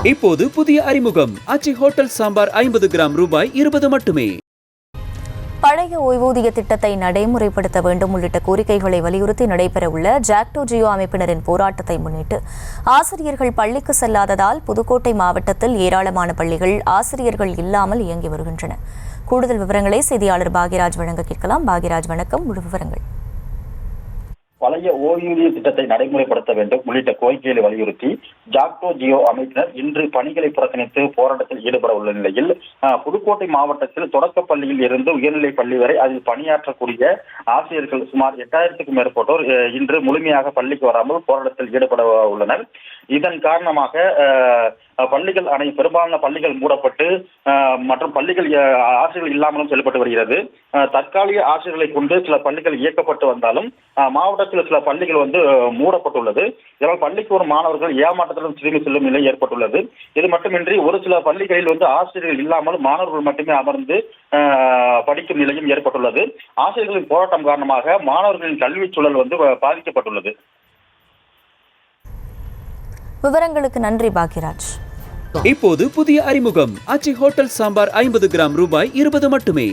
இப்போது புதிய அறிமுகம் ஆச்சி ஹோட்டல் சாம்பார் 50 கிராம் ரூபாய் 20 மட்டுமே. பழைய ஓய்வூதிய திட்டத்தை நடைமுறைப்படுத்த வேண்டும் உள்ளிட்ட கோரிக்கைகளை வலியுறுத்தி நடைபெறவுள்ள ஜாக்டோ ஜியோ அமைப்பினரின் போராட்டத்தை முன்னிட்டு ஆசிரியர்கள் பள்ளிக்கு செல்லாததால் புதுக்கோட்டை மாவட்டத்தில் ஏராளமான பள்ளிகள் ஆசிரியர்கள் இல்லாமல் இயங்கி வருகின்றன. கூடுதல் விவரங்களை செய்தியாளர் பாக்யராஜ் வழங்க கேட்கலாம். பாக்யராஜ், வணக்கம். முழு விவரங்கள். பழைய ஓய்வூதிய திட்டத்தை நடைமுறைப்படுத்த வேண்டும் உள்ளிட்ட கோரிக்கைகளை வலியுறுத்தி ஜாக்டோ ஜியோ அமைப்பினர் இன்று பணிகளை புறக்கணித்து போராட்டத்தில் ஈடுபட உள்ள நிலையில் புதுக்கோட்டை மாவட்டத்தில் தொடக்க பள்ளியில் இருந்து உயர்நிலை பள்ளி வரை அதில் பணியாற்றக்கூடிய ஆசிரியர்கள் சுமார் 8000க்கும் மேற்பட்டோர் இன்று முழுமையாக பள்ளிக்கு வராமல் போராட்டத்தில் ஈடுபட உள்ளனர். இதன் காரணமாக பள்ளிகள் பெரும்பாலான பள்ளிகள் மூடப்பட்டு மற்றும் பள்ளிகள் ஆசிரியர்கள் இல்லாமலும் செயல்பட்டு வருகிறது. தற்காலிக ஆசிரியர்களை கொண்டு சில பள்ளிகள் இயக்கப்பட்டு வந்தாலும் மாவட்டத்தில் சில பள்ளிகள் மூடப்பட்டுள்ளது. இதனால் பள்ளிக்கு வரும் மாணவர்கள் ஏமாற்றத்துடன் திரும்பி செல்லும் நிலை ஏற்பட்டுள்ளது. இது மட்டுமின்றி ஒரு சில பள்ளிகளில் ஆசிரியர்கள் இல்லாமல் மாணவர்கள் மட்டுமே அமர்ந்து படிக்கும் நிலையும் ஏற்பட்டுள்ளது. ஆசிரியர்களின் போராட்டம் காரணமாக மாணவர்களின் கல்வி சூழல் பாதிக்கப்பட்டுள்ளது. விவரங்களுக்கு நன்றி பாக்யராஜ். இப்போது புதிய அறிமுகம் ஆச்சி ஹோட்டல் சாம்பார் 50 கிராம் ரூபாய் 20 மட்டுமே.